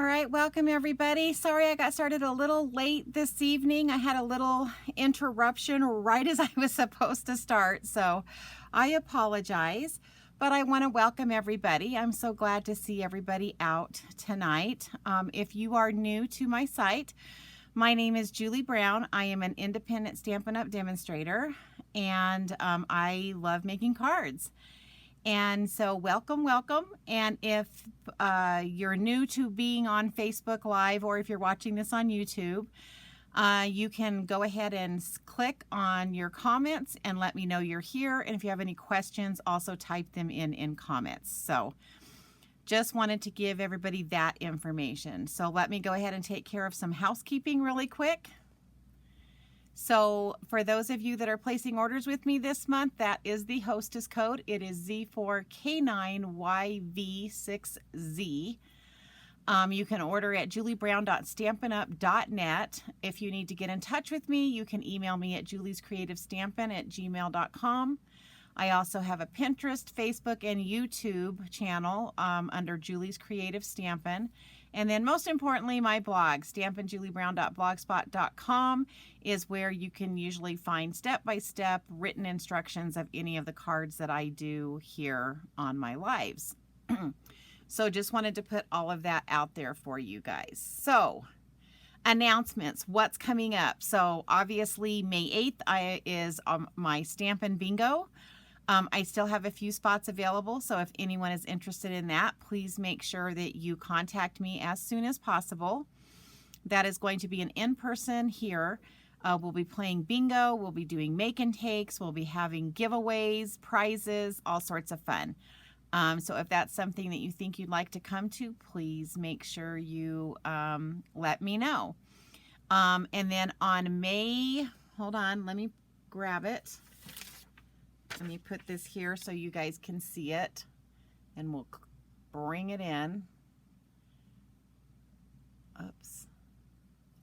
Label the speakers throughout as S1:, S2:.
S1: All right, welcome everybody. Sorry I got started a little late this evening. I had a little interruption right as I was supposed to start, so I apologize. But I want to welcome everybody. I'm so glad to see everybody out tonight. If you are new to my site, my name is Julie Brown. I am an independent Stampin' Up! Demonstrator, and I love making cards. And so welcome. And if you're new to being on Facebook Live, or if you're watching this on YouTube, you can go ahead and click on your comments and let me know you're here. And if you have any questions, also type them in comments. So just wanted to give everybody that information. So let me go ahead and take care of some housekeeping really quick. So for those of you that are placing orders with me this month, that is the hostess code. It is Z4K9YV6Z. You can order at juliebrown.stampinup.net. If you need to get in touch with me, you can email me at juliescreativestampin@gmail.com. I also have a Pinterest, Facebook, and YouTube channel under Julie's Creative Stampin'. And then most importantly, my blog, stampinjuliebrown.blogspot.com, is where you can usually find step-by-step written instructions of any of the cards that I do here on my lives. So just wanted to put all of that out there for you guys. So announcements, what's coming up? So obviously May 8th is my Stampin' Bingo. I still have a few spots available, so if anyone is interested in that, please make sure that you contact me as soon as possible. That is going to be an in-person here. We'll be playing bingo, we'll be doing make and takes, we'll be having giveaways, prizes, all sorts of fun. So if that's something that you think you'd like to come to, please make sure you let me know. And then on May, hold on, let me grab it. Let me put this here so you guys can see it, and we'll bring it in. Oops.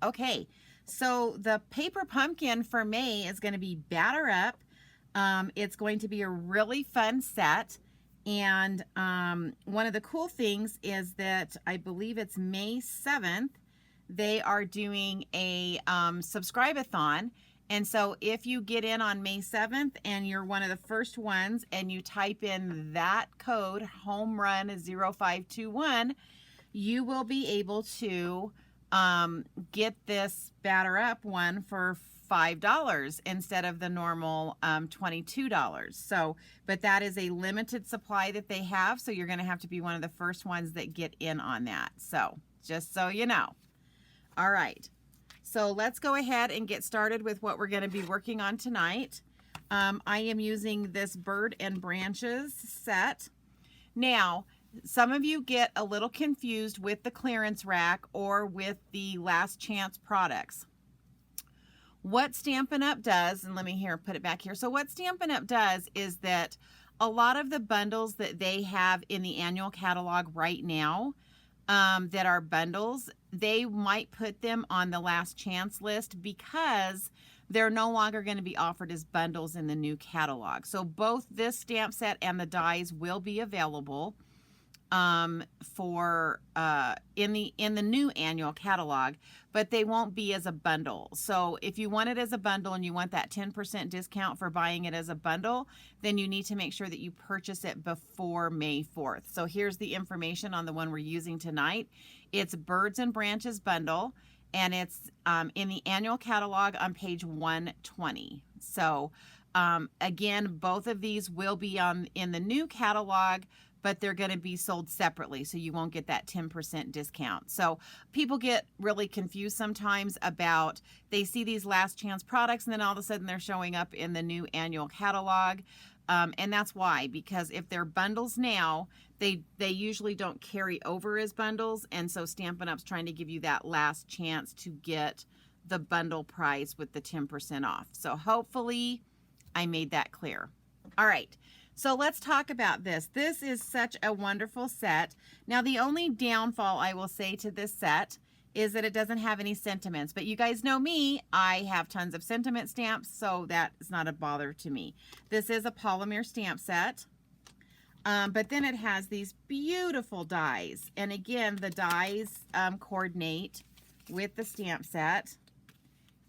S1: Okay, so the paper pumpkin for May is going to be Batter Up. It's going to be a really fun set, and one of the cool things is that I believe it's May 7th, they are doing a subscribe-a-thon. And so if you get in on May 7th and you're one of the first ones and you type in that code, HomeRun0521, you will be able to get this Batter Up one for $5 instead of the normal $22. So, but that is a limited supply that they have, so you're going to have to be one of the first ones that get in on that. So, just so you know. All right. So let's go ahead and get started with what we're going to be working on tonight. I am using this Bird and Branches set. Now, some of you get a little confused with the clearance rack or with the last chance products. What Stampin' Up! Does, and let me put it back here. So what Stampin' Up! Does is that a lot of the bundles that they have in the annual catalog right now, that are bundles, they might put them on the last chance list because they're no longer going to be offered as bundles in the new catalog. So both this stamp set and the dies will be available for in the new annual catalog, but they won't be as a bundle. So if you want it as a bundle and you want that 10% discount for buying it as a bundle, then you need to make sure that you purchase it before May 4th. So here's the information on the one we're using tonight. It's Birds and Branches bundle, and it's in the annual catalog on page 120. So again, both of these will be in the new catalog, but they're going to be sold separately, so you won't get that 10% discount. So people get really confused sometimes about, they see these last chance products and then all of a sudden they're showing up in the new annual catalog. And that's why, because if they're bundles now, they usually don't carry over as bundles, and so Stampin' Up's trying to give you that last chance to get the bundle price with the 10% off. So hopefully I made that clear. All right. So let's talk about this. This is such a wonderful set. Now, the only downfall I will say to this set is that it doesn't have any sentiments. But you guys know me, I have tons of sentiment stamps, so that is not a bother to me. This is a polymer stamp set. But then it has these beautiful dies. And again, the dies coordinate with the stamp set.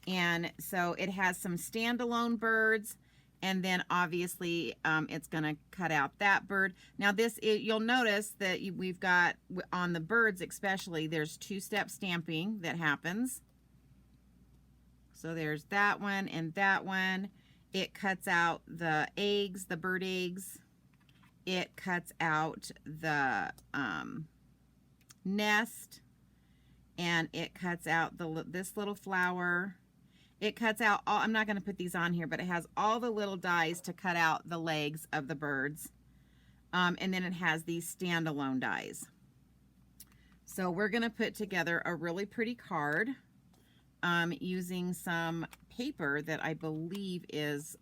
S1: And so it has some standalone birds. And then obviously it's going to cut out that bird. Now you'll notice that we've got, on the birds especially, there's two-step stamping that happens. So there's that one and that one. It cuts out the eggs, the bird eggs. It cuts out the nest, and it cuts out this little flower. It cuts out all, I'm not going to put these on here, but it has all the little dies to cut out the legs of the birds. And then it has these standalone dies. So we're going to put together a really pretty card using some paper that I believe is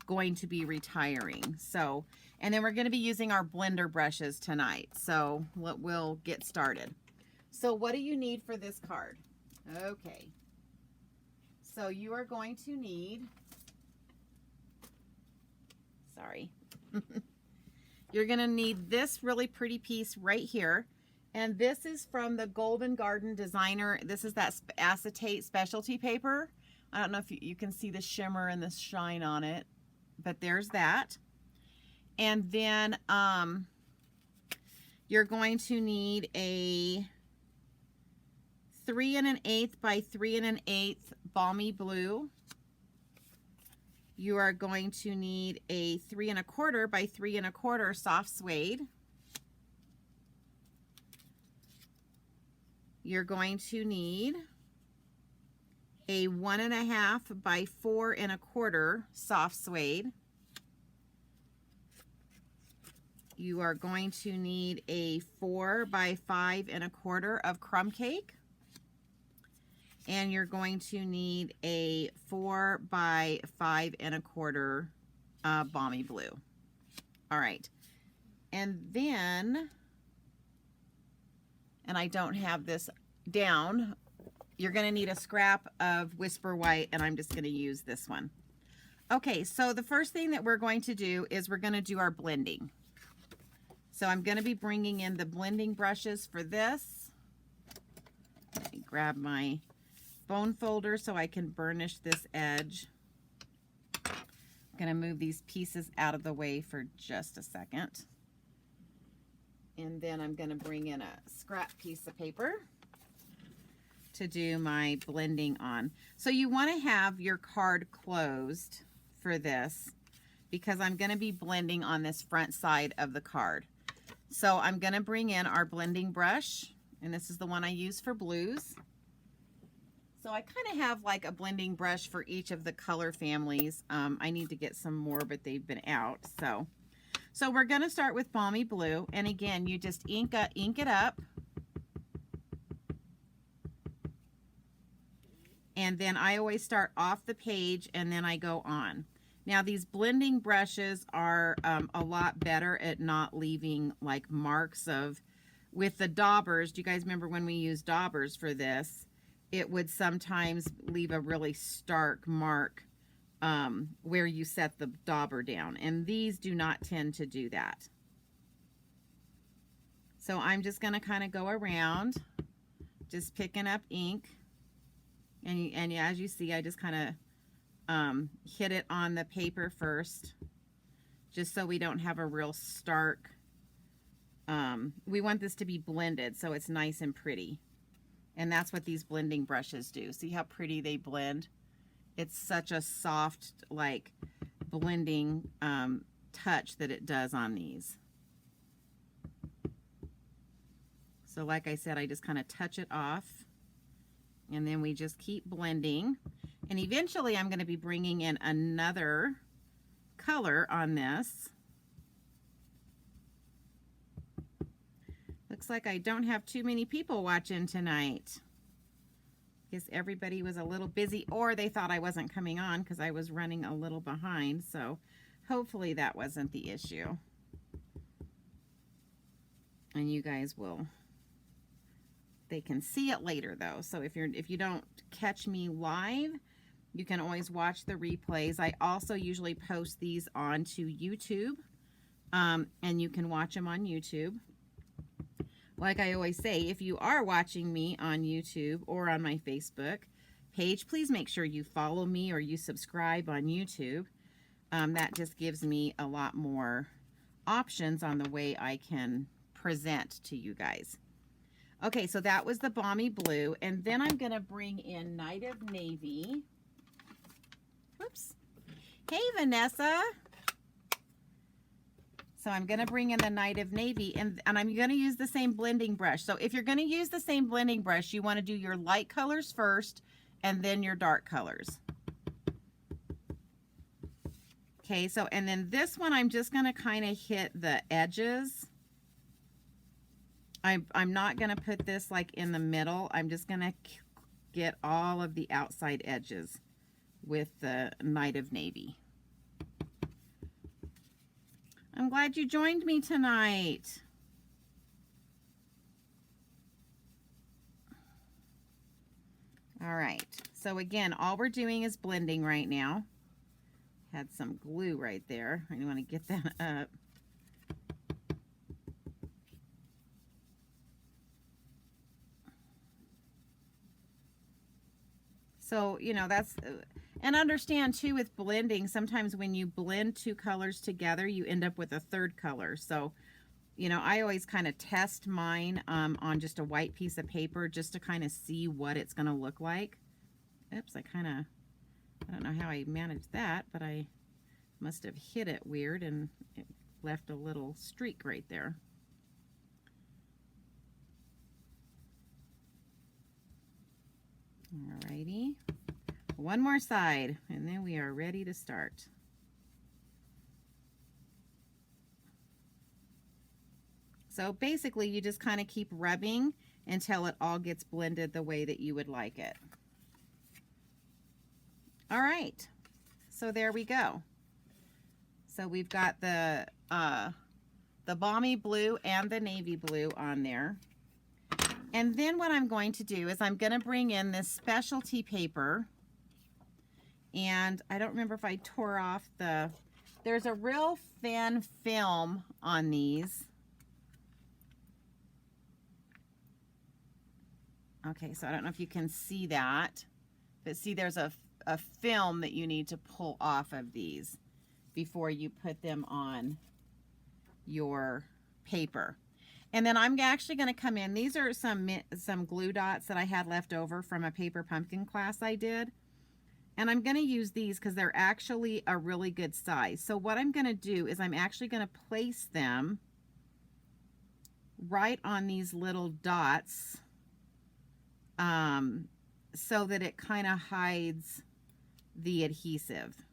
S1: going to be retiring. So, and then we're going to be using our blender brushes tonight. So we'll get started. So what do you need for this card? Okay. So you are going to need, sorry, you're going to need this really pretty piece right here. And this is from the Golden Garden Designer. This is that acetate specialty paper. I don't know if you can see the shimmer and the shine on it, but there's that. And then you're going to need a 3 1/8 by 3 1/8 balmy blue. You are going to need a 3 1/4 by 3 1/4 soft suede. You're going to need a 1 1/2 by 4 1/4 soft suede. You are going to need a 4 by 5 1/4 of crumb cake. And you're going to need a 4 by 5 1/4 balmy blue. All right. And then, and I don't have this down, you're going to need a scrap of Whisper White, and I'm just going to use this one. Okay, so the first thing that we're going to do is we're going to do our blending. So I'm going to be bringing in the blending brushes for this. Let me grab my bone folder so I can burnish this edge. I'm going to move these pieces out of the way for just a second. And then I'm going to bring in a scrap piece of paper to do my blending on. So you want to have your card closed for this because I'm going to be blending on this front side of the card. So I'm going to bring in our blending brush, and this is the one I use for blues. So I kind of have like a blending brush for each of the color families. I need to get some more, but they've been out. So we're going to start with balmy blue. And again, you just ink it up. And then I always start off the page and then I go on. Now these blending brushes are a lot better at not leaving like marks of, with the daubers, do you guys remember when we used daubers for this? It would sometimes leave a really stark mark where you set the dauber down. And these do not tend to do that. So I'm just going to kind of go around, just picking up ink. And as you see, I just kind of hit it on the paper first, just so we don't have a real stark, we want this to be blended so it's nice and pretty. And that's what these blending brushes do. See how pretty they blend? It's such a soft, like, blending touch that it does on these. So like I said, I just kind of touch it off. And then we just keep blending. And eventually I'm going to be bringing in another color on this. Looks like I don't have too many people watching tonight. Guess everybody was a little busy, or they thought I wasn't coming on because I was running a little behind. So hopefully that wasn't the issue. And you guys will, they can see it later though. So if you don't catch me live, you can always watch the replays. I also usually post these onto YouTube and you can watch them on YouTube. Like I always say, if you are watching me on YouTube or on my Facebook page, please make sure you follow me or you subscribe on YouTube. That just gives me a lot more options on the way I can present to you guys. Okay, so that was the Balmy Blue, and then I'm going to bring in Night of Navy. Whoops. Hey, Vanessa. So I'm going to bring in the Night of Navy, and I'm going to use the same blending brush. So if you're going to use the same blending brush, you want to do your light colors first and then your dark colors. Okay, so and then this one I'm just going to kind of hit the edges. I'm not going to put this like in the middle. I'm just going to get all of the outside edges with the Night of Navy. I'm glad you joined me tonight. All right, so again, all we're doing is blending right now. Had some glue right there. I want to get that up. So, you know, that's... And understand too with blending, sometimes when you blend two colors together, you end up with a third color. So, you know, I always kind of test mine on just a white piece of paper just to kind of see what it's going to look like. Oops, I don't know how I managed that, but I must have hit it weird and it left a little streak right there. Alrighty. One more side, and then we are ready to start. So basically, you just kind of keep rubbing until it all gets blended the way that you would like it. All right, so there we go. So we've got the Balmy Blue and the Navy Blue on there. And then what I'm going to do is I'm going to bring in this specialty paper. And I don't remember if I tore off there's a real thin film on these. Okay, so I don't know if you can see that, but see there's a film that you need to pull off of these before you put them on your paper. And then I'm actually going to come in. These are some glue dots that I had left over from a paper pumpkin class I did. And I'm going to use these because they're actually a really good size. So what I'm going to do is I'm actually going to place them right on these little dots so that it kind of hides the adhesive.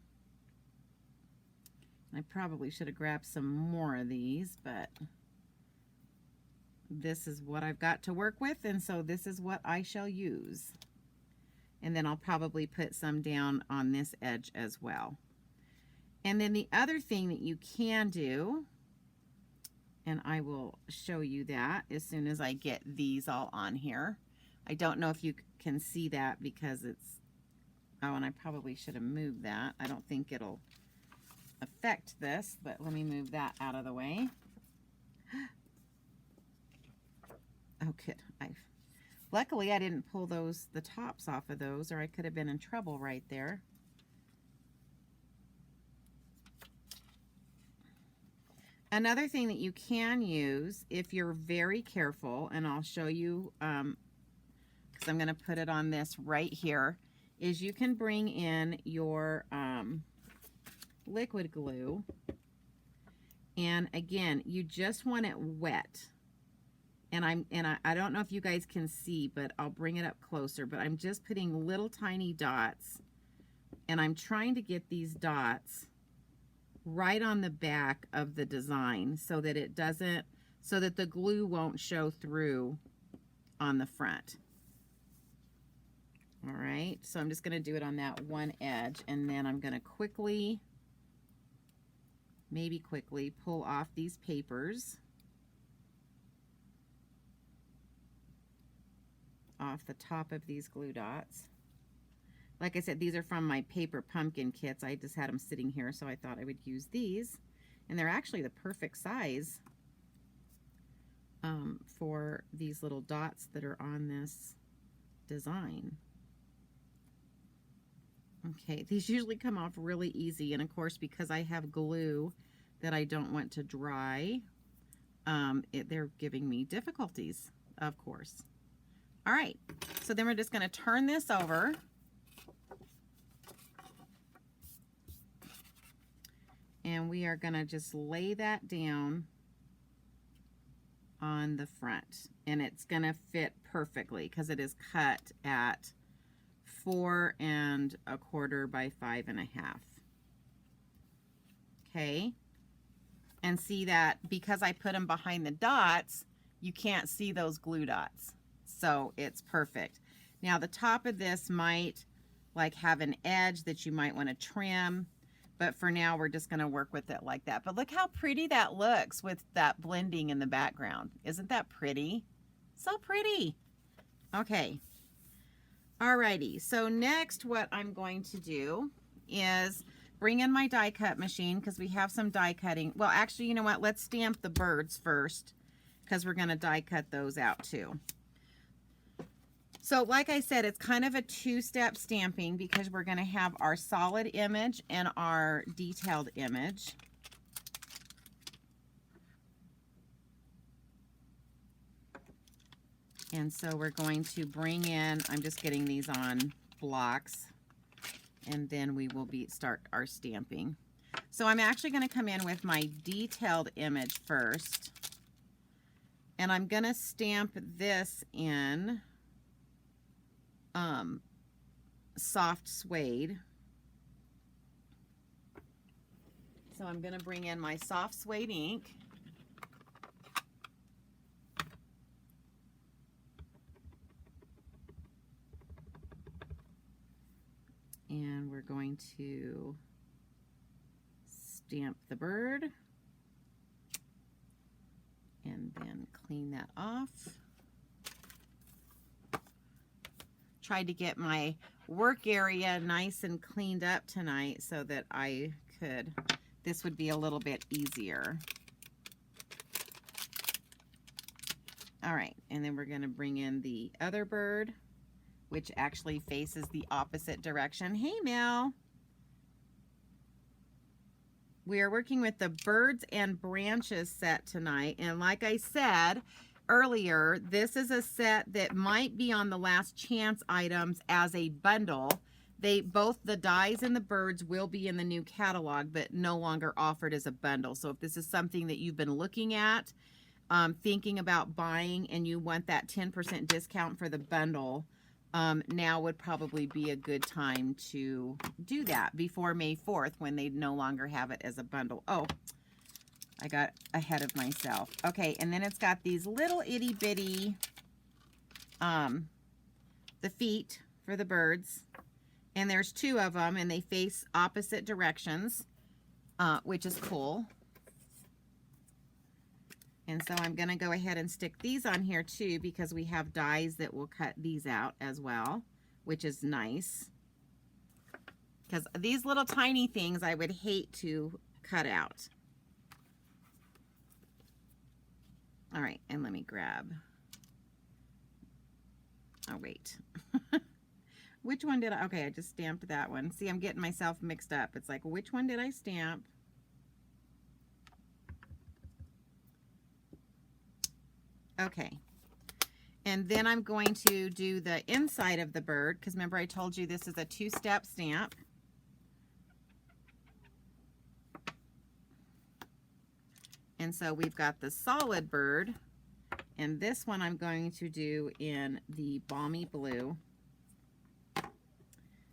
S1: I probably should have grabbed some more of these, but this is what I've got to work with, and so this is what I shall use. And then I'll probably put some down on this edge as well. And then the other thing that you can do, and I will show you that as soon as I get these all on here. I don't know if you can see that because it's, oh, and I probably should have moved that. I don't think it'll affect this, but let me move that out of the way. Oh, good. Luckily, I didn't pull the tops off of those, or I could have been in trouble right there. Another thing that you can use, if you're very careful, and I'll show you, because I'm going to put it on this right here, is you can bring in your liquid glue. And again, you just want it wet. And I don't know if you guys can see, but I'll bring it up closer, but I'm just putting little tiny dots, and I'm trying to get these dots right on the back of the design so that the glue won't show through on the front. All right, so I'm just going to do it on that one edge, and then I'm going to maybe quickly pull off these papers off the top of these glue dots. Like I said, these are from my paper pumpkin kits. I just had them sitting here, so I thought I would use these. And they're actually the perfect size for these little dots that are on this design. Okay, these usually come off really easy, and of course because I have glue that I don't want to dry, they're giving me difficulties, of course. All right, so then we're just going to turn this over. And we are going to just lay that down on the front. And it's going to fit perfectly because it is cut at 4 1/4 by 5 1/2. Okay. And see that because I put them behind the dots, you can't see those glue dots. So it's perfect. Now the top of this might like have an edge that you might want to trim. But for now, we're just going to work with it like that. But look how pretty that looks with that blending in the background. Isn't that pretty? So pretty. Okay. Alrighty. So next, what I'm going to do is bring in my die cut machine because we have some die cutting. Well, actually, you know what? Let's stamp the birds first because we're going to die cut those out too. So like I said, it's kind of a two-step stamping because we're going to have our solid image and our detailed image. And so we're going to bring in, I'm just getting these on blocks, and then we will start our stamping. So I'm actually going to come in with my detailed image first, and I'm going to stamp this in soft suede. So I'm going to bring in my soft suede ink. And we're going to stamp the bird and then clean that off. Tried to get my work area nice and cleaned up tonight so that this would be a little bit easier. All right, and then we're going to bring in the other bird, which actually faces the opposite direction. Hey, Mel. We are working with the Birds and Branches set tonight, and like I said earlier, this is a set that might be on the last chance items as a bundle. Both the dies and the birds will be in the new catalog, but no longer offered as a bundle. So if this is something that you've been looking at, thinking about buying, and you want that 10% discount for the bundle, now would probably be a good time to do that before May 4th when they no longer have it as a bundle. Oh, I got ahead of myself. Okay, and then it's got these little itty bitty, the feet for the birds. And there's 2 of them, and they face opposite directions, which is cool. And so I'm going to go ahead and stick these on here too because we have dies that will cut these out as well, which is nice. Because these little tiny things I would hate to cut out. All right, and let me grab. Oh, wait. Which one did I? Okay, I just stamped that one. See, I'm getting myself mixed up. It's like, which one did I stamp? Okay. And then I'm going to do the inside of the bird because remember I told you this is a 2-step stamp. And so we've got the solid bird, and this one I'm going to do in the balmy blue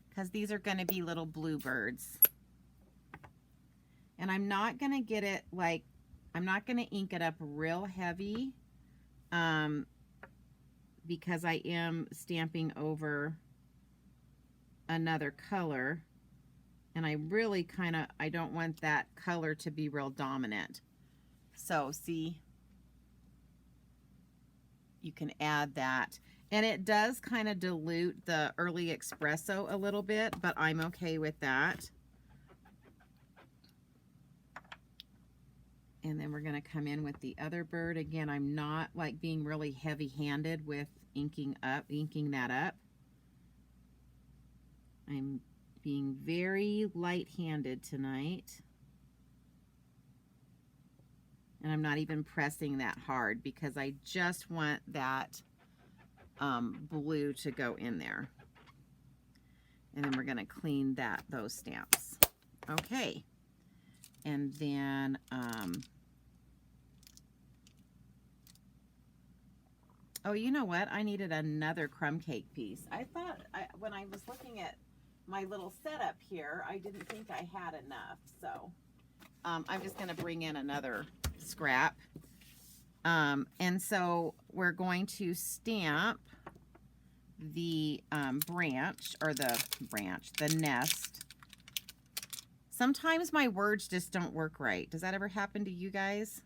S1: because these are going to be little blue birds. And I'm not going to get it like, I'm not going to ink it up real heavy because I am stamping over another color, and I really I don't want that color to be real dominant. So see, you can add that. And it does kind of dilute the early espresso a little bit, but I'm okay with that. And then we're going to come in with the other bird. Again, I'm not like being really heavy-handed with inking that up. I'm being very light-handed tonight. And I'm not even pressing that hard because I just want that blue to go in there. And then we're going to clean those stamps. Okay. And then oh, you know what? I needed another crumb cake piece. I thought when I was looking at my little setup here, I didn't think I had enough. So I'm just going to bring in another scrap. And so we're going to stamp the the nest. Sometimes my words just don't work right. Does that ever happen to you guys?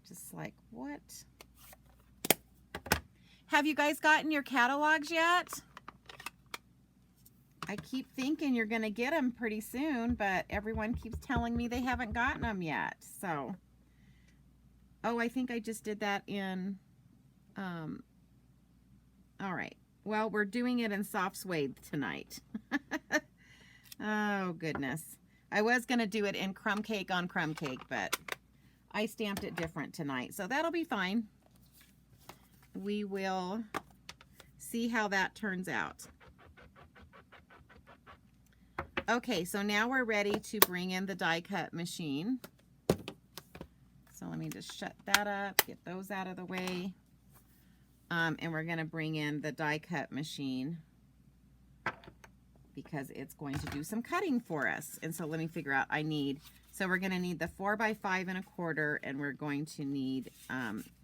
S1: Just like, what? Have you guys gotten your catalogs yet? I keep thinking you're going to get them pretty soon, but everyone keeps telling me they haven't gotten them yet. So, oh, I think I just did that in, all right. Well, we're doing it in soft suede tonight. Oh, goodness. I was going to do it in crumb cake on crumb cake, but I stamped it different tonight. So that'll be fine. We will see how that turns out. Okay, so now we're ready to bring in the die cut machine. So let me just shut that up, get those out of the way. And we're going to bring in the die cut machine because it's going to do some cutting for us. And so let me figure out, so we're going to need the 4x5 1/4, and we're going to need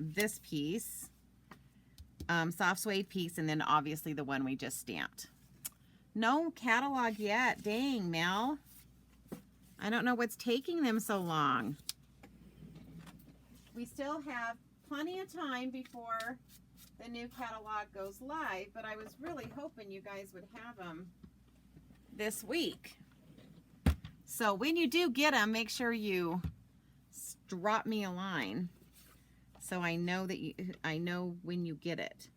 S1: this piece, soft suede piece, and then obviously the one we just stamped. No catalog yet. Dang, Mel. I don't know what's taking them so long. We still have plenty of time before the new catalog goes live, but I was really hoping you guys would have them this week. So when you do get them, make sure you drop me a line so I know that I know when you get it.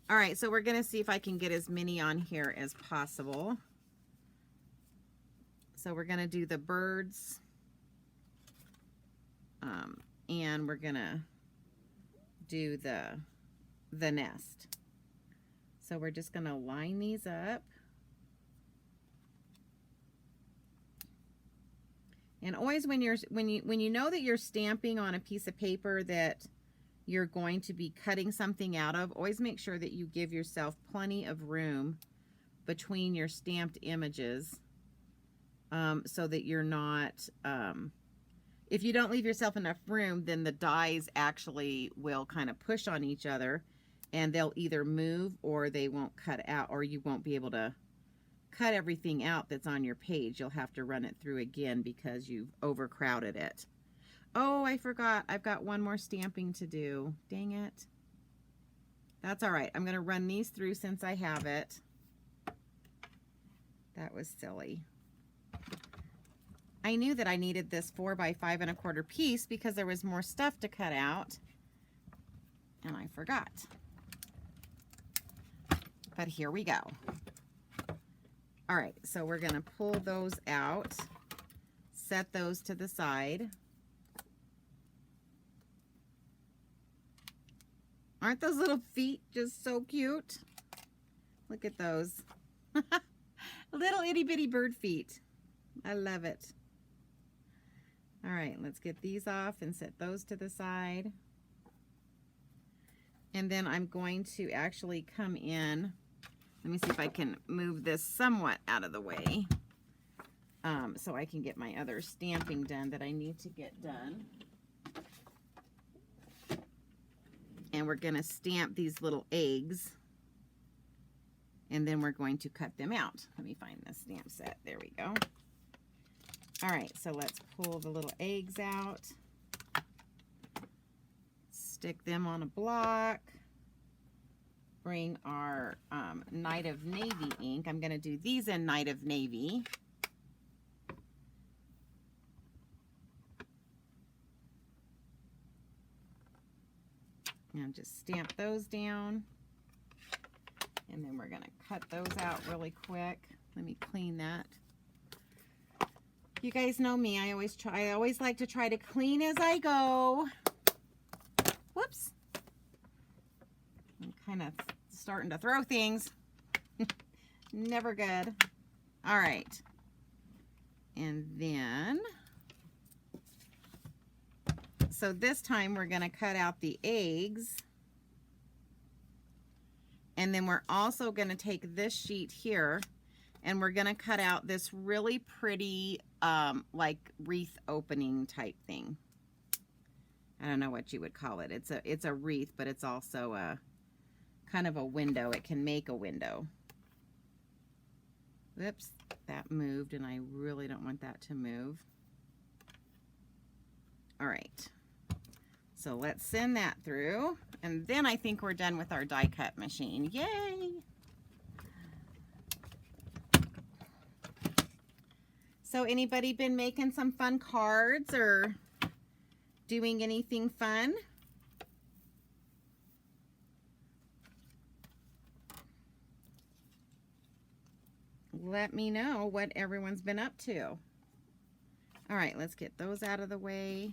S1: All right, so we're going to see if I can get as many on here as possible. So we're going to do the birds, and we're going to do the nest. So we're just going to line these up. And always when you know that you're stamping on a piece of paper that you're going to be cutting something out of, always make sure that you give yourself plenty of room between your stamped images, so that you're not, if you don't leave yourself enough room, then the dies actually will kind of push on each other, and they'll either move or they won't cut out, or you won't be able to cut everything out that's on your page. You'll have to run it through again because you've overcrowded it. Oh, I forgot. I've got one more stamping to do. Dang it. That's all right. I'm going to run these through since I have it. That was silly. I knew that I needed this 4x5 1/4 piece because there was more stuff to cut out, and I forgot. But here we go. All right, so we're going to pull those out, set those to the side. Aren't those little feet just so cute? Look at those. Little itty bitty bird feet. I love it. All right, let's get these off and set those to the side. And then I'm going to actually come in. Let me see if I can move this somewhat out of the way, so I can get my other stamping done that I need to get done. And we're going to stamp these little eggs, and then we're going to cut them out. Let me find the stamp set. There we go. All right, so let's pull the little eggs out, stick them on a block. Bring our Night of Navy ink. I'm going to do these in Night of Navy. And just stamp those down. And then we're going to cut those out really quick. Let me clean that. You guys know me. I always like to try to clean as I go. Whoops. I'm kind of starting to throw things. Never good. All right. And then, so this time we're going to cut out the eggs. And then we're also going to take this sheet here and we're going to cut out this really pretty like wreath opening type thing. I don't know what you would call it. It's a wreath, but it's also a kind of a window. It can make a window. Whoops, that moved and I really don't want that to move. All right. So let's send that through, and then I think we're done with our die cut machine. Yay! So anybody been making some fun cards or doing anything fun? Let me know what everyone's been up to. All right, let's get those out of the way.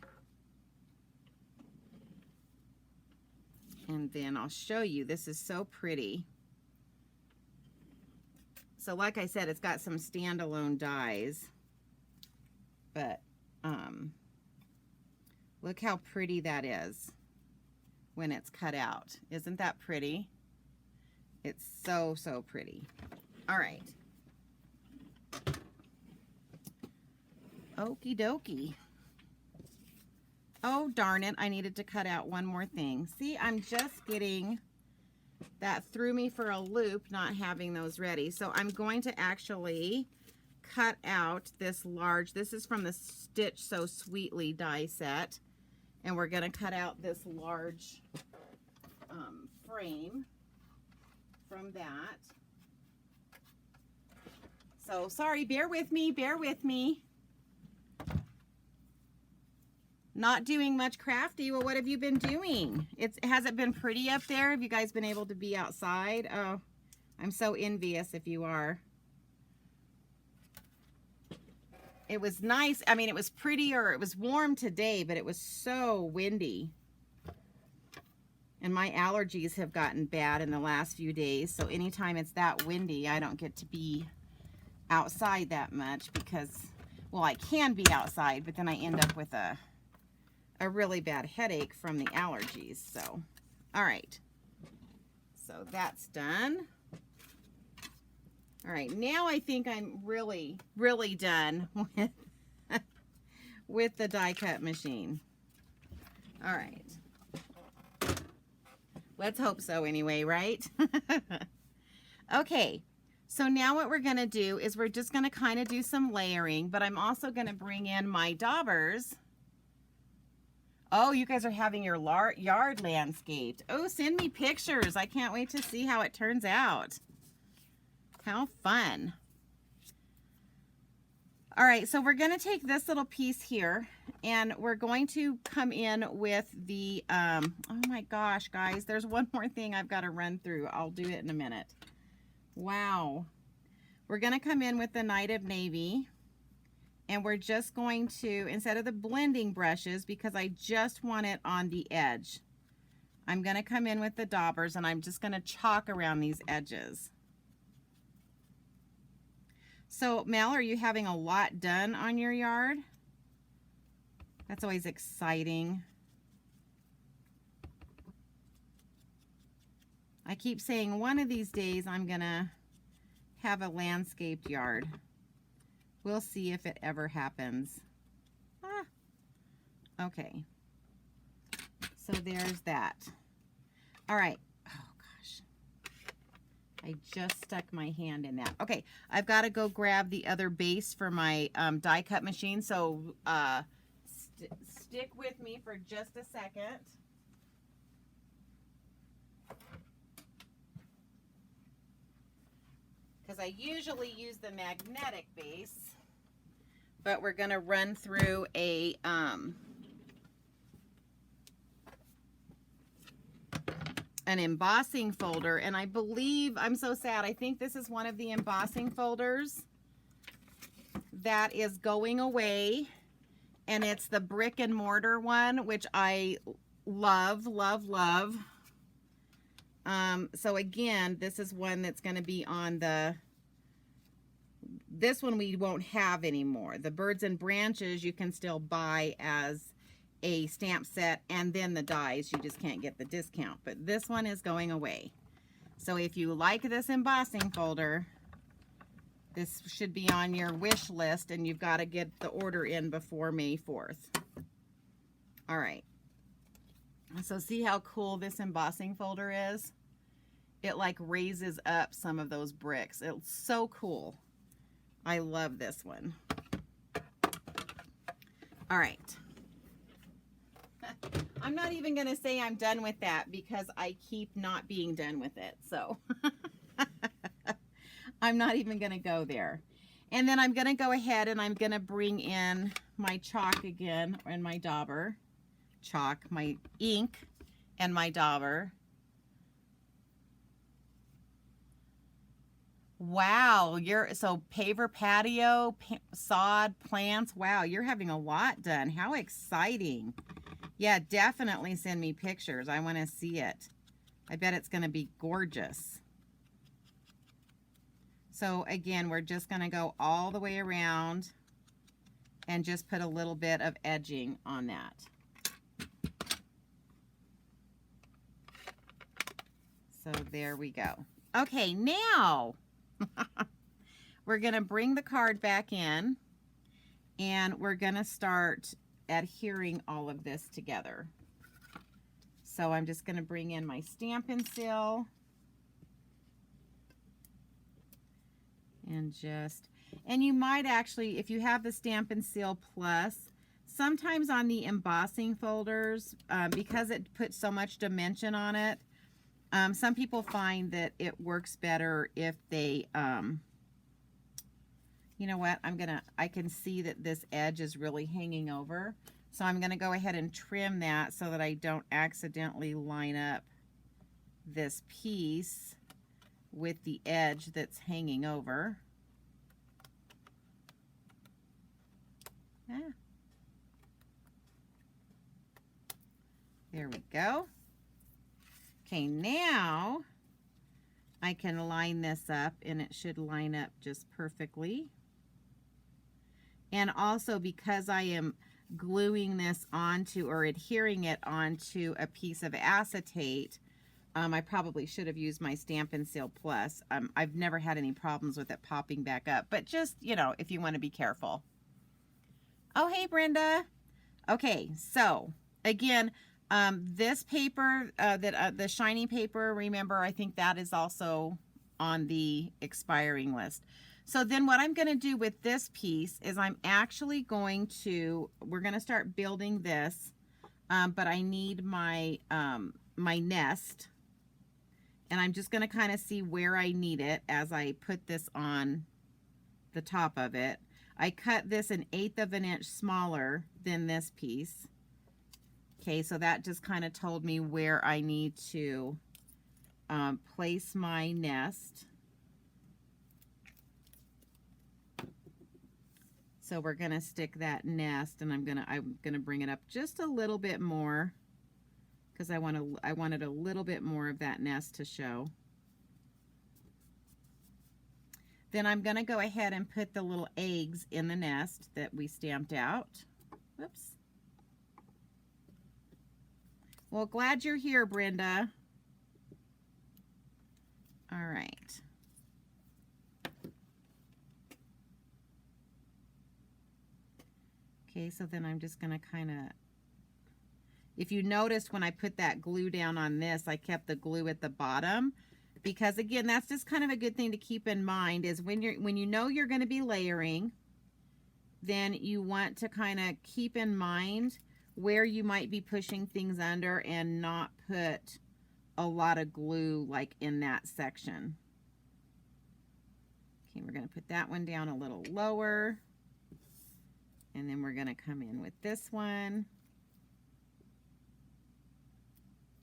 S1: And then I'll show you. This is so pretty. So like I said, it's got some standalone dies. But look how pretty that is when it's cut out. Isn't that pretty? It's so, so pretty. All right. Okie dokie. Oh, darn it. I needed to cut out one more thing. See, I'm just getting, that threw me for a loop not having those ready. So I'm going to actually cut out this large, this is from the Stitch So Sweetly die set. And we're going to cut out this large frame from that. So sorry, bear with me, bear with me. Not doing much crafty. Well, what have you been doing? Has it been pretty up there? Have you guys been able to be outside? Oh, I'm so envious if you are. It was nice. I mean, it was prettier. It was warm today, but it was so windy. And my allergies have gotten bad in the last few days. So anytime it's that windy, I don't get to be outside that much because, well, I can be outside, but then I end up with a really bad headache from the allergies. So, all right. So that's done. All right, now I think I'm really, really done with, with the die cut machine. All right. Let's hope so anyway, right? Okay, so now what we're gonna do is we're just gonna kind of do some layering, but I'm also gonna bring in my daubers. Oh, you guys are having your yard landscaped. Oh, send me pictures. I can't wait to see how it turns out. How fun. All right, so we're going to take this little piece here and we're going to come in with the, oh my gosh, guys, there's one more thing I've got to run through. I'll do it in a minute. Wow. We're going to come in with the Night of Navy. And we're just going to, instead of the blending brushes, because I just want it on the edge, I'm going to come in with the daubers and I'm just going to chalk around these edges. So, Mel, are you having a lot done on your yard? That's always exciting. I keep saying one of these days I'm going to have a landscaped yard. We'll see if it ever happens. Okay. So there's that. All right. Oh, gosh. I just stuck my hand in that. Okay. I've got to go grab the other base for my die cut machine. So stick with me for just a second. Because I usually use the magnetic base. But we're going to run through a an embossing folder, and I believe, I'm so sad, I think this is one of the embossing folders that is going away, and it's the brick and mortar one, which I love, love, love. So again, this is one that's going to be on the, this one we won't have anymore. The Birds and Branches you can still buy as a stamp set, and then the dies, you just can't get the discount. But this one is going away. So if you like this embossing folder, this should be on your wish list, and you've got to get the order in before May 4th. All right. So see how cool this embossing folder is? It like raises up some of those bricks. It's so cool. I love this one. All right. I'm not even going to say I'm done with that because I keep not being done with it. So I'm not even going to go there. And then I'm going to go ahead and I'm going to bring in my chalk again, and my dauber. Chalk, my ink, and my dauber. Wow, so paver patio, sod, plants. Wow, you're having a lot done. How exciting. Yeah, definitely send me pictures. I want to see it. I bet it's going to be gorgeous. So again, we're just going to go all the way around and just put a little bit of edging on that. So there we go. Okay, now we're going to bring the card back in, and we're going to start adhering all of this together. So I'm just going to bring in my Stampin' Seal and you might actually, if you have the Stampin' Seal Plus, sometimes on the embossing folders, because it puts so much dimension on it, some people find that it works better if they, you know what, I can see that this edge is really hanging over. So I'm going to go ahead and trim that so that I don't accidentally line up this piece with the edge that's hanging over. Ah. There we go. Okay, now I can line this up, and it should line up just perfectly. And also, because I am gluing this onto, or adhering it onto a piece of acetate, I probably should have used my Stampin' Seal Plus. I've never had any problems with it popping back up, but just, you know, if you want to be careful. Oh, hey, Brenda. Okay, so again, this paper, the shiny paper, remember, I think that is also on the expiring list. So then what I'm going to do with this piece is I'm actually going to, we're going to start building this, but I need my, my nest, and I'm just going to kind of see where I need it as I put this on the top of it. I cut this 1/8 of an inch smaller than this piece. Okay, so that just kind of told me where I need to place my nest. So we're going to stick that nest, and I'm gonna bring it up just a little bit more because I wanted a little bit more of that nest to show. Then I'm going to go ahead and put the little eggs in the nest that we stamped out. Whoops. Well, glad you're here, Brenda. All right. Okay, so then I'm just going to kind of, if you noticed when I put that glue down on this, I kept the glue at the bottom, because again, that's just kind of a good thing to keep in mind is when you know you're going to be layering, then you want to kind of keep in mind where you might be pushing things under and not put a lot of glue like in that section. Okay, we're going to put that one down a little lower. And then we're going to come in with this one.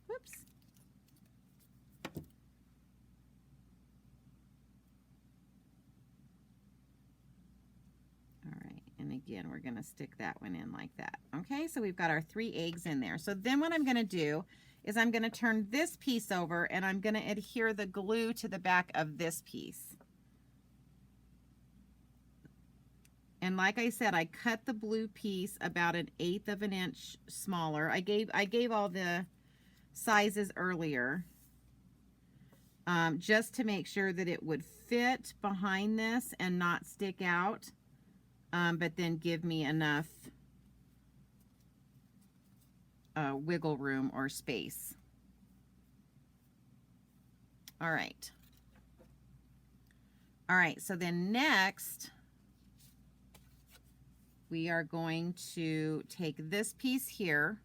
S1: Whoops. again, we're going to stick that one in like that. Okay, so we've got our 3 eggs in there. So then what I'm going to do is I'm going to turn this piece over and I'm going to adhere the glue to the back of this piece. And like I said, I cut the blue piece about 1/8 of an inch smaller. I gave all the sizes earlier, just to make sure that it would fit behind this and not stick out, but then give me enough wiggle room or space. All right. All right, so then next, we are going to take this piece here,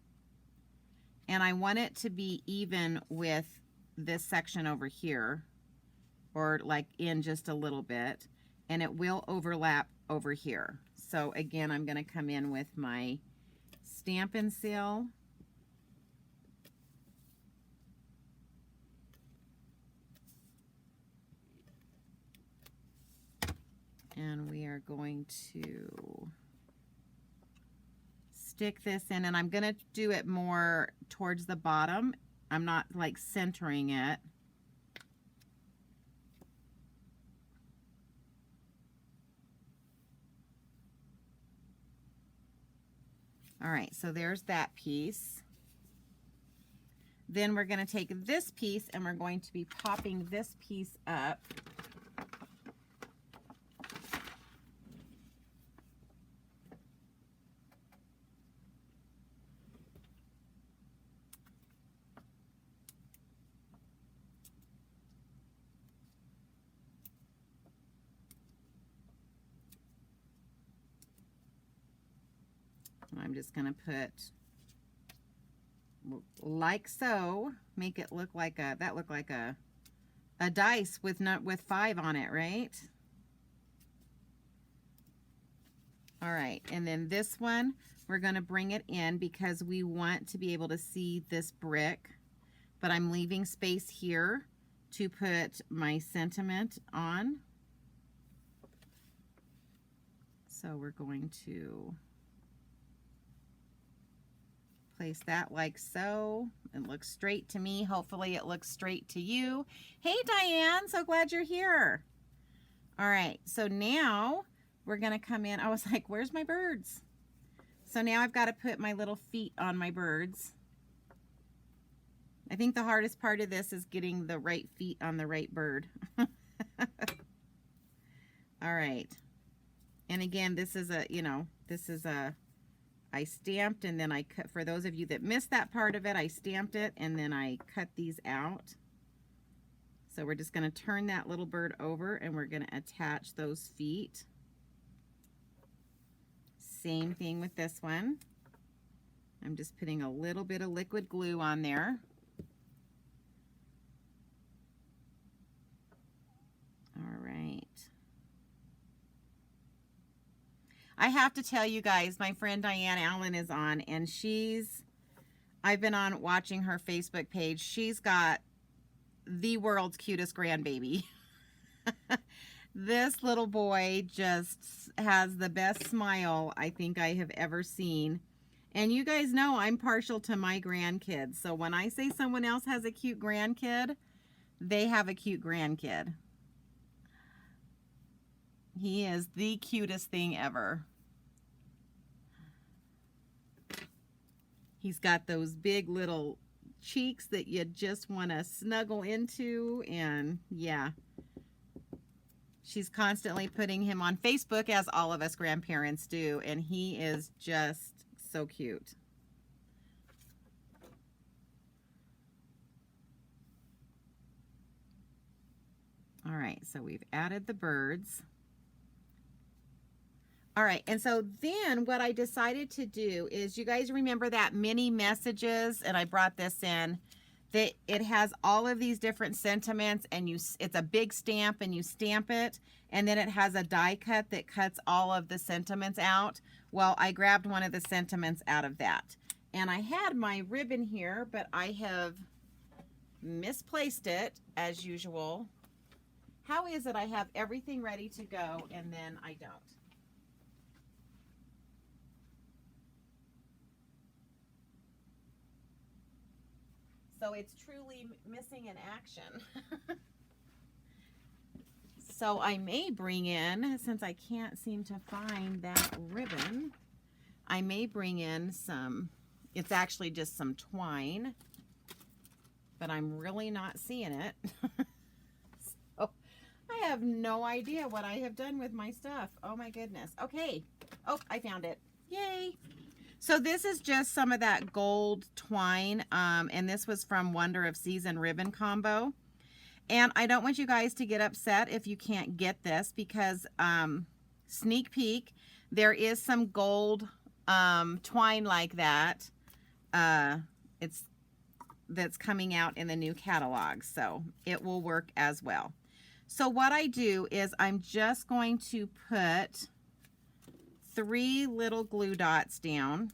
S1: and I want it to be even with this section over here, or like in just a little bit, and it will overlap over here. So again, I'm going to come in with my Stampin' Seal. And we are going to stick this in, and I'm going to do it more towards the bottom. I'm not like centering it. All right, so there's that piece. Then we're going to take this piece and we're going to be popping this piece up. I'm just going to put like so, make it look like a, that looked like a dice with 5 on it, right? All right, and then this one, we're going to bring it in because we want to be able to see this brick, but I'm leaving space here to put my sentiment on. So we're going to place that like so. It looks straight to me. Hopefully it looks straight to you. Hey Diane, so glad you're here. All right, so now we're gonna come in. I was like, where's my birds? So now I've got to put my little feet on my birds. I think the hardest part of this is getting the right feet on the right bird. All right. And again, this is a, I stamped and then I cut, for those of you that missed that part of it, I stamped it and then I cut these out. So we're just going to turn that little bird over and we're going to attach those feet. Same thing with this one. I'm just putting a little bit of liquid glue on there. All right. I have to tell you guys, my friend Diane Allen is on, and I've been on watching her Facebook page. She's got the world's cutest grandbaby. This little boy just has the best smile I think I have ever seen. And you guys know I'm partial to my grandkids. So when I say someone else has a cute grandkid, they have a cute grandkid. He is the cutest thing ever. He's got those big little cheeks that you just want to snuggle into, and yeah. She's constantly putting him on Facebook, as all of us grandparents do, and he is just so cute. All right, so we've added the birds. All right, and so then what I decided to do is, you guys remember that mini messages, and I brought this in, that it has all of these different sentiments, and it's a big stamp and you stamp it, and then it has a die cut that cuts all of the sentiments out. Well, I grabbed one of the sentiments out of that. And I had my ribbon here, but I have misplaced it as usual. How is it I have everything ready to go and then I don't? So it's truly missing in action. So I may bring in, since I can't seem to find that ribbon, I may bring in some, it's actually just some twine, but I'm really not seeing it. So I have no idea what I have done with my stuff. Oh my goodness. Okay. Oh, I found it. Yay. So this is just some of that gold twine, and this was from Wonder of Season ribbon combo. And I don't want you guys to get upset if you can't get this, because sneak peek, there is some gold twine like that. That's coming out in the new catalog, so it will work as well. So what I do is I'm just going to put 3 little glue dots down.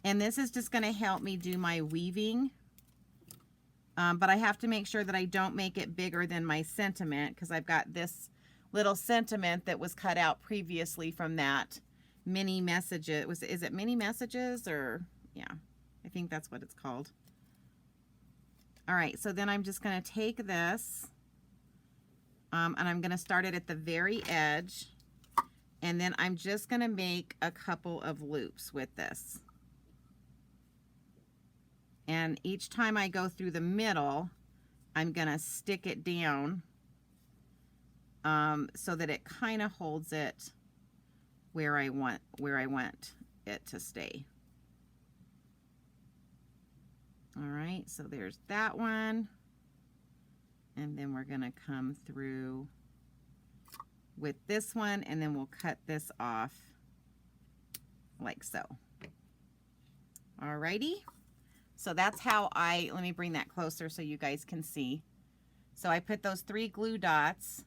S1: And this is just going to help me do my weaving. But I have to make sure that I don't make it bigger than my sentiment, because I've got this little sentiment that was cut out previously from that mini messages. Is it mini messages, or yeah, I think that's what it's called. All right, so then I'm just going to take this and I'm going to start it at the very edge, and then I'm just going to make a couple of loops with this. And each time I go through the middle, I'm going to stick it down so that it kind of holds it where I want it to stay. All right, so there's that one. And then we're going to come through with this one, and then we'll cut this off like so. All righty. So that's how let me bring that closer so you guys can see. So I put those 3 glue dots,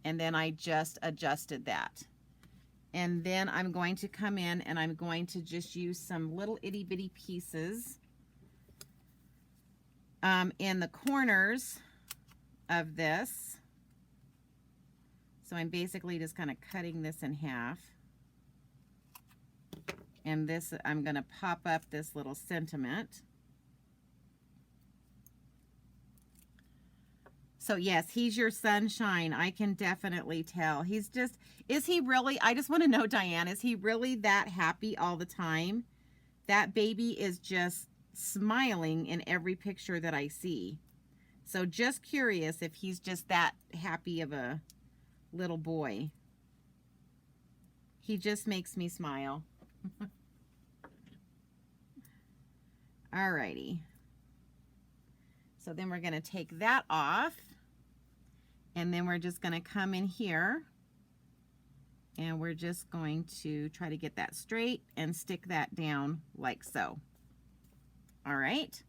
S1: and then I just adjusted that. And then I'm going to come in and I'm going to just use some little itty bitty pieces in the corners of this. So I'm basically just kind of cutting this in half. And this, I'm going to pop up this little sentiment. So yes, he's your sunshine. I can definitely tell. He's just, is he really, I just want to know, Diane, is he really that happy all the time? That baby is just smiling in every picture that I see. So just curious if he's just that happy of a little boy. He just makes me smile. Alrighty. So then we're going to take that off, and then we're just going to come in here, and we're just going to try to get that straight and stick that down like so. All right.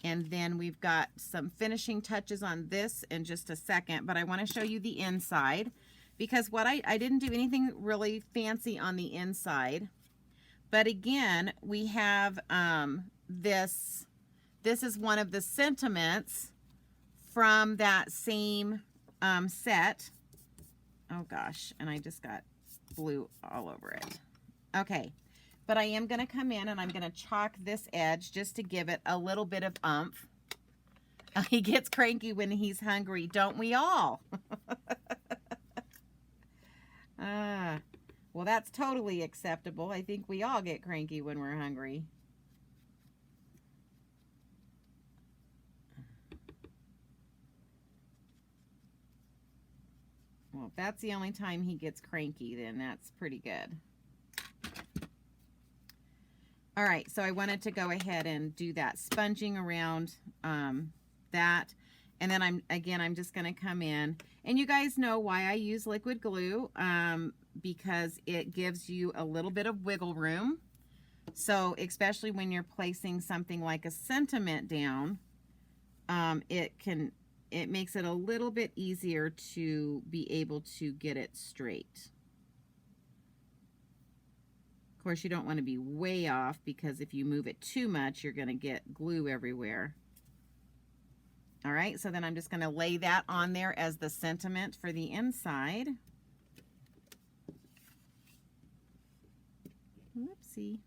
S1: And then we've got some finishing touches on this in just a second, but I want to show you the inside, because what I didn't do anything really fancy on the inside. But again, we have this is one of the sentiments from that same set. Oh gosh, and I just got glue all over it. Okay, but I am going to come in and I'm going to chalk this edge just to give it a little bit of oomph. He gets cranky when he's hungry, don't we all? Well, that's totally acceptable. I think we all get cranky when we're hungry. Well, if that's the only time he gets cranky, then that's pretty good. All right, so I wanted to go ahead and do that sponging around that. And then I'm just going to come in. And you guys know why I use liquid glue, because it gives you a little bit of wiggle room. So especially when you're placing something like a sentiment down, it makes it a little bit easier to be able to get it straight. Of course, you don't want to be way off, because if you move it too much, you're going to get glue everywhere. All right, so then I'm just going to lay that on there as the sentiment for the inside. Whoopsie.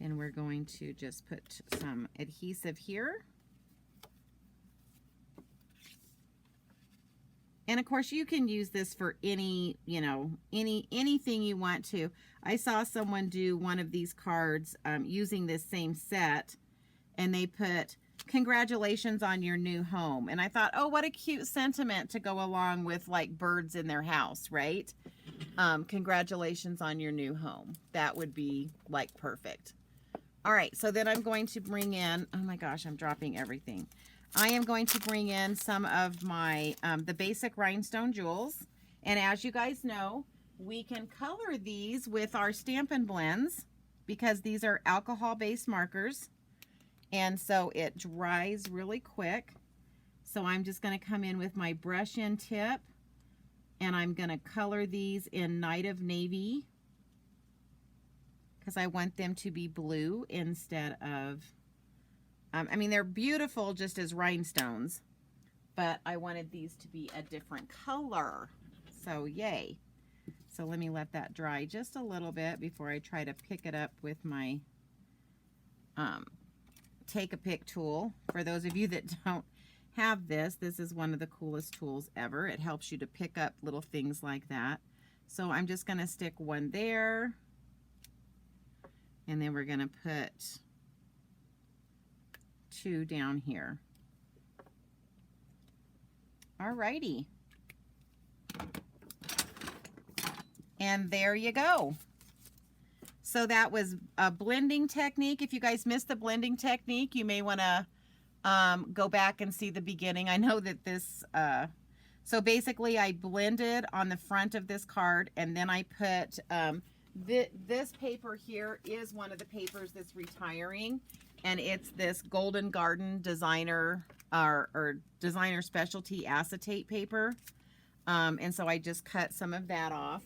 S1: And we're going to just put some adhesive here. And of course you can use this for any, you know, anything you want to. I saw someone do one of these cards using this same set, and they put congratulations on your new home. And I thought, oh, what a cute sentiment to go along with like birds in their house, right? Congratulations on your new home. That would be like perfect. All right, so then I'm going to bring in, oh my gosh, I'm dropping everything. I am going to bring in some of my, the basic rhinestone jewels. And as you guys know, we can color these with our Stampin' Blends because these are alcohol-based markers. And so it dries really quick. So I'm just going to come in with my brush in tip, and I'm going to color these in Night of Navy because I want them to be blue instead of, I mean, they're beautiful just as rhinestones, but I wanted these to be a different color. So yay. So let me let that dry just a little bit before I try to pick it up with my take a pick tool. For those of you that don't have this, this is one of the coolest tools ever. It helps you to pick up little things like that. So I'm just going to stick one there, and then we're going to put two down here. Alrighty. And there you go. So that was a blending technique. If you guys missed the blending technique, you may want to go back and see the beginning. I know that this, so basically I blended on the front of this card, and then I put, this paper here is one of the papers that's retiring, and it's this Golden Garden designer or designer specialty acetate paper. And so I just cut some of that off.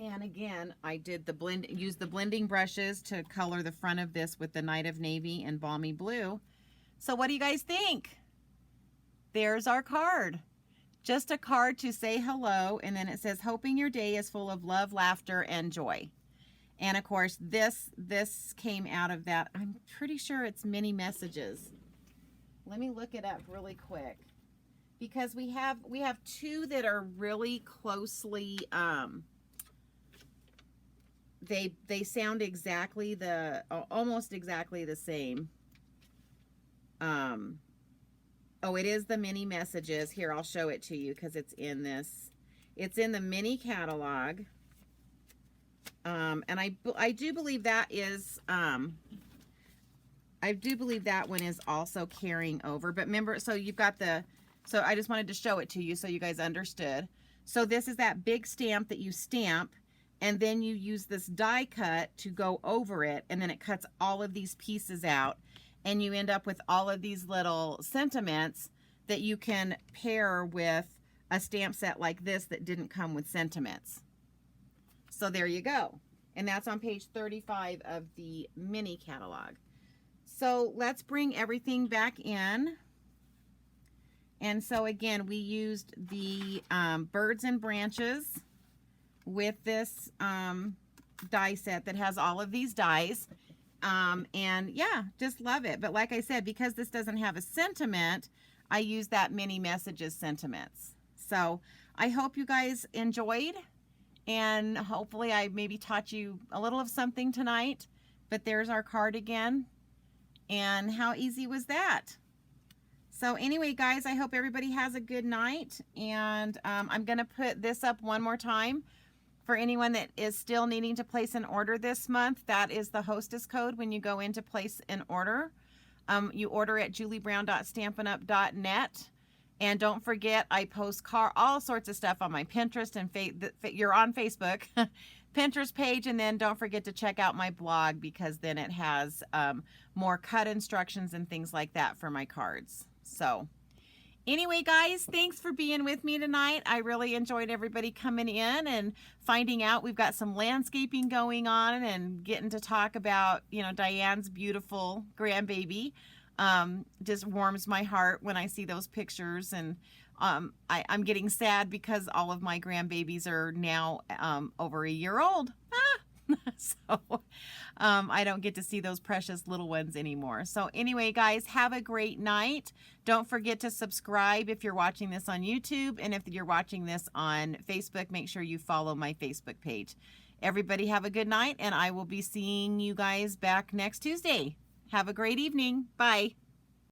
S1: And again, I did the used the blending brushes to color the front of this with the Night of Navy and Balmy Blue. So what do you guys think? There's our card. Just a card to say hello, and then it says, hoping your day is full of love, laughter, and joy. And of course, this came out of that. I'm pretty sure it's mini messages. Let me look it up really quick, because we have two that are really closely, they sound exactly almost exactly the same. Oh, it is the mini messages. Here, I'll show it to you because it's in this. It's in the mini catalog. And I do believe that is, I do believe that one is also carrying over. But remember, so you've got so I just wanted to show it to you so you guys understood. So this is that big stamp that you stamp, and then you use this die cut to go over it, and then it cuts all of these pieces out, and you end up with all of these little sentiments that you can pair with a stamp set like this that didn't come with sentiments. So there you go. And that's on page 35 of the mini catalog. So let's bring everything back in. And so again, we used the birds and branches with this die set that has all of these dies. And yeah, just love it. But like I said, because this doesn't have a sentiment, I use that mini messages sentiments. So I hope you guys enjoyed, and hopefully I maybe taught you a little of something tonight. But there's our card again. And how easy was that? So anyway, guys, I hope everybody has a good night. And I'm going to put this up one more time. For anyone that is still needing to place an order this month, that is the hostess code when you go in to place an order. You order at juliebrown.stampinup.net. And don't forget, I post all sorts of stuff on my Pinterest and you're on Facebook, Pinterest page. And then don't forget to check out my blog, because then it has more cut instructions and things like that for my cards. So anyway, guys, thanks for being with me tonight. I really enjoyed everybody coming in and finding out we've got some landscaping going on and getting to talk about, you know, Diane's beautiful grandbaby. Just warms my heart when I see those pictures. And I'm getting sad because all of my grandbabies are now over a year old. So I don't get to see those precious little ones anymore. So anyway, guys, have a great night. Don't forget to subscribe if you're watching this on YouTube, and if you're watching this on Facebook, make sure you follow my Facebook page. Everybody have a good night, and I will be seeing you guys back next Tuesday. Have a great evening. Bye.